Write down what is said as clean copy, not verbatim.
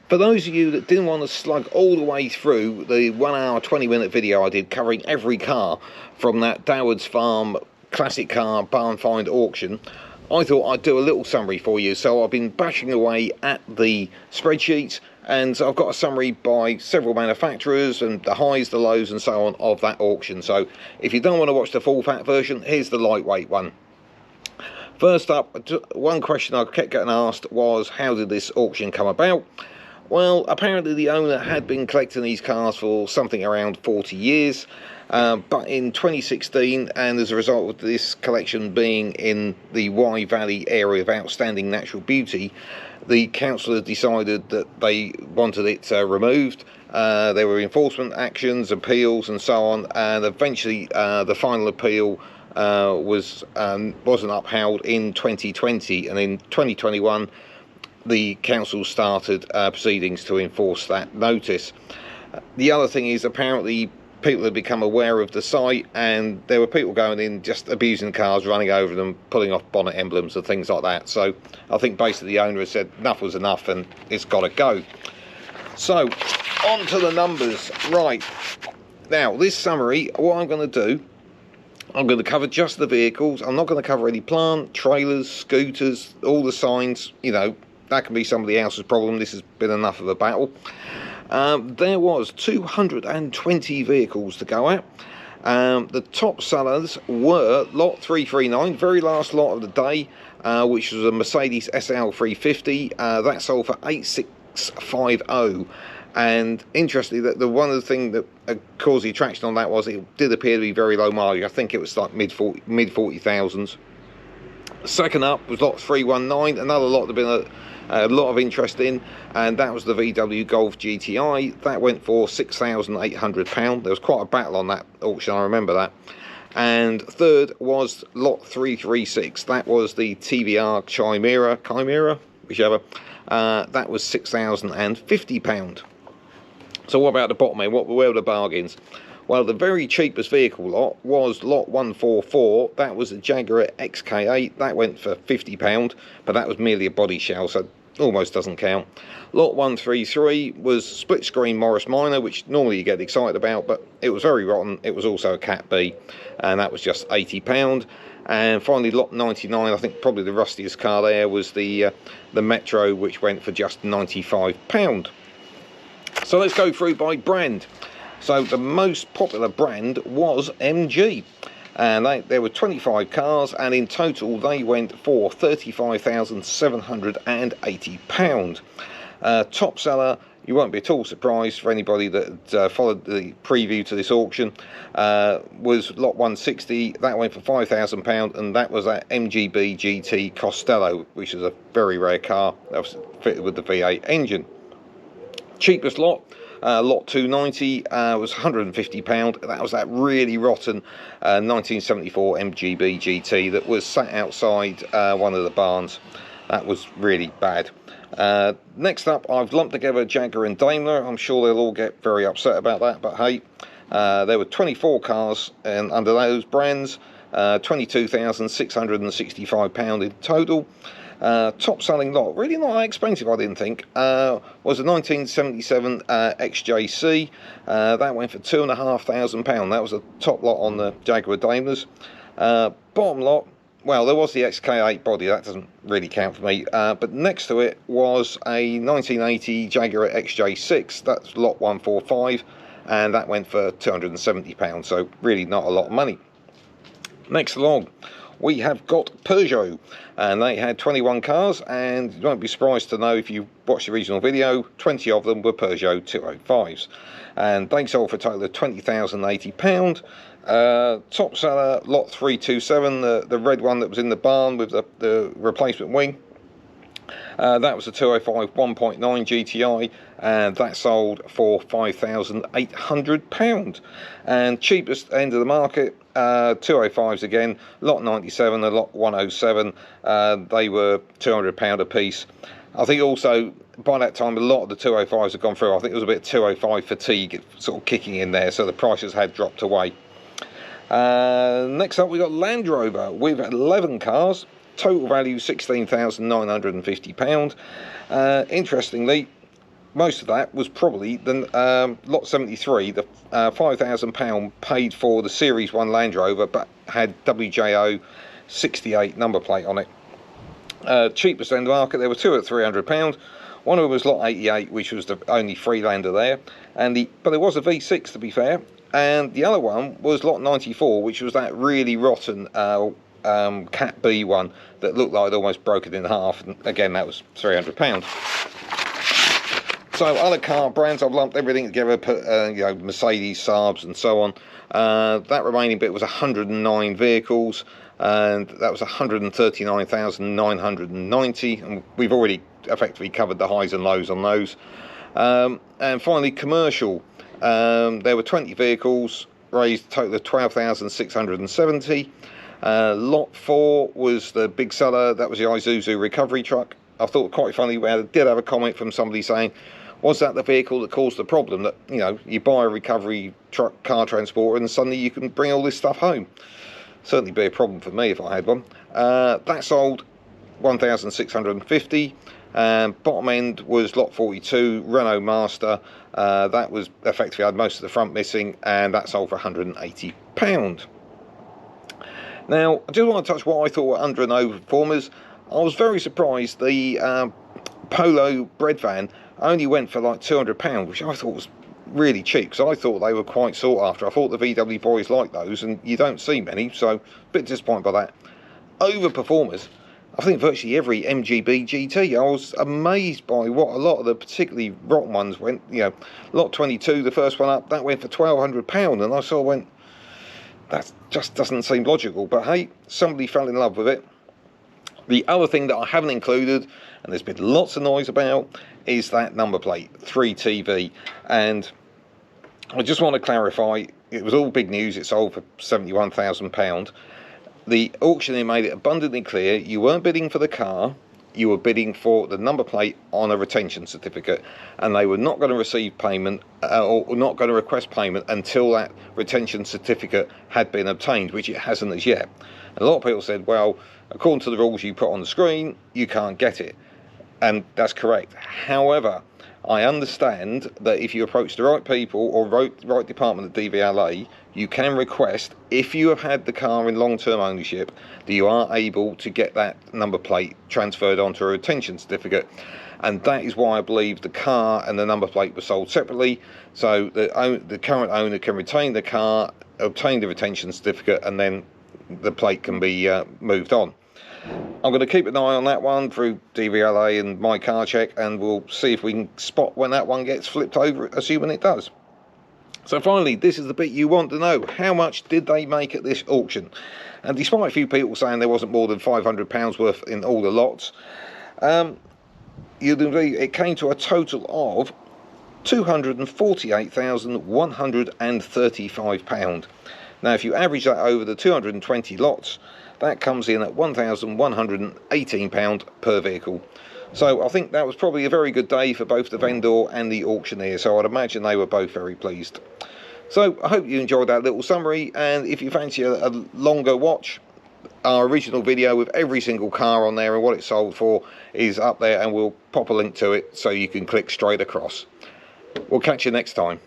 For those of you that didn't want to slug all the way through the 1 hour 20-minute video I did covering every car from that Dowards Farm classic car barn find auction, I thought I'd do a little summary for you. So I've been bashing away at the spreadsheets, and I've got a summary by several manufacturers and the highs, the lows and so on of that auction. So if you don't want to watch the full fat version, here's the lightweight one. First up, one question I kept getting asked was, how did this auction come about? Well, apparently the owner had been collecting these cars for something around 40 years, but in 2016, and as a result of this collection being in the Wye Valley area of outstanding natural beauty, the council had decided that they wanted it removed. There were enforcement actions, appeals and so on, and eventually the final appeal wasn't upheld in 2020, and in 2021 the council started proceedings to enforce that notice. The other thing is, apparently people had become aware of the site, and there were people going in just abusing cars, running over them, pulling off bonnet emblems and things like that. So I think basically the owner has said enough was enough and it's got to go. So on to the numbers. Right, now this summary, what I'm going to do, I'm going to cover just the vehicles. I'm not going to cover any plant, trailers, scooters, all the signs. You know, that can be somebody else's problem. This has been enough of a battle. There was 220 vehicles to go at. The top sellers were lot 339, very last lot of the day, which was a Mercedes SL 350. That sold for 8650. And interestingly, the one of the things that caused the attraction on that was it did appear to be very low mileage. I think it was like mid 40,000s. Second up was lot 319, another lot that had been a lot of interest in, and that was the VW Golf GTI. That went for £6,800. There was quite a battle on that auction, I remember that. And third was lot 336. That was the TVR Chimera, whichever. That was £6,050. So what about the bottom end? Where were the bargains? Well, the very cheapest vehicle lot was lot 144. That was a Jaguar XK8. That went for £50, but that was merely a body shell, so almost doesn't count. Lot 133 was split screen Morris Minor, which normally you get excited about, but it was very rotten. It was also a Cat B, and that was just £80. And finally, lot 99, I think probably the rustiest car there, was the Metro, which went for just £95. So let's go through by brand. So the most popular brand was MG, and there were 25 cars, and in total they went for £35,780. Top seller, you won't be at all surprised for anybody that followed the preview to this auction, was lot 160. That went for £5,000, and that was that MGB GT Costello, which is a very rare car that was fitted with the V8 engine. Cheapest lot, lot 290, was £150. That was that really rotten 1974 MGB GT that was sat outside one of the barns. That was really bad. Next up, I've lumped together Jaguar and Daimler. I'm sure they'll all get very upset about that, but hey, there were 24 cars under those brands, £22,665 in total. Top selling lot, really not that expensive, I didn't think, was a 1977 XJC. That went for £2,500. That was a top lot on the Jaguar Daimlers. Bottom lot, well, there was the XK8 body, that doesn't really count for me, but next to it was a 1980 Jaguar XJ6. That's lot 145, and that went for £270, so really not a lot of money. Next along, we have got Peugeot, and they had 21 cars, and you won't be surprised to know, if you watch the original video, 20 of them were Peugeot 205s, and they sold for a total of £20,080. Top seller, lot 327, the red one that was in the barn with the replacement wing. That was a 205 1.9 GTI, and that sold for £5,800. And cheapest end of the market, 205s again, lot 97 and lot 107. They were £200 a piece. I think also by that time a lot of the 205s had gone through. I think there was a bit of 205 fatigue sort of kicking in there, so the prices had dropped away. Next up, we got Land Rover with 11 cars. Total value £16,950. Interestingly, most of that was probably the lot 73, the £5,000 paid for the Series 1 Land Rover, but had WJO 68 number plate on it. Cheapest end market, there were two at £300. One of them was lot 88, which was the only Freelander there, but there was a V6 to be fair, and the other one was lot 94, which was that really rotten Cat B one that looked like it almost broke it in half, and again that was £300. So other car brands, I've lumped everything together, put you know, Mercedes, Saabs and so on. That remaining bit was 109 vehicles, and that was 139,990, and we've already effectively covered the highs and lows on those. And finally, commercial, there were 20 vehicles, raised a total of 12,670. Lot 4 was the big seller, that was the Isuzu recovery truck. I thought quite funny, we did have a comment from somebody saying, was that the vehicle that caused the problem, that, you know, you buy a recovery truck car transporter and suddenly you can bring all this stuff home? Certainly be a problem for me if I had one. That sold 1,650. Bottom end was lot 42, Renault Master. That was effectively had most of the front missing, and that sold for £180. Now, I just want to touch what I thought were under and over performers. I was very surprised the Polo bread van only went for like £200, which I thought was really cheap, because I thought they were quite sought after. I thought the VW boys liked those, and you don't see many, so a bit disappointed by that. Over performers, I think virtually every MGB GT. I was amazed by what a lot of the particularly rotten ones went. You know, lot 22, the first one up, that went for £1,200, and I sort of went, that just doesn't seem logical, but hey, somebody fell in love with it. The other thing that I haven't included, and there's been lots of noise about, is that number plate, 3TV. And I just want to clarify, it was all big news, it sold for £71,000. The auctioneer made it abundantly clear you weren't bidding for the car, you were bidding for the number plate on a retention certificate, and they were not going to receive payment or not going to request payment until that retention certificate had been obtained, which it hasn't as yet. And a lot of people said, well, according to the rules you put on the screen, you can't get it. And that's correct. However, I understand that if you approach the right people or right department at DVLA, you can request, if you have had the car in long-term ownership, that you are able to get that number plate transferred onto a retention certificate. And that is why I believe the car and the number plate were sold separately, so the current owner can retain the car, obtain the retention certificate, and then the plate can be moved on. I'm going to keep an eye on that one through DVLA and My Car Check, and we'll see if we can spot when that one gets flipped over, assuming it does. So finally, this is the bit you want to know. How much did they make at this auction? And despite a few people saying there wasn't more than £500 worth in all the lots, it came to a total of £248,135. Now, if you average that over the 220 lots, that comes in at £1,118 per vehicle. So I think that was probably a very good day for both the vendor and the auctioneer, so I'd imagine they were both very pleased. So I hope you enjoyed that little summary, and if you fancy a longer watch, our original video with every single car on there and what it sold for is up there, and we'll pop a link to it so you can click straight across. We'll catch you next time.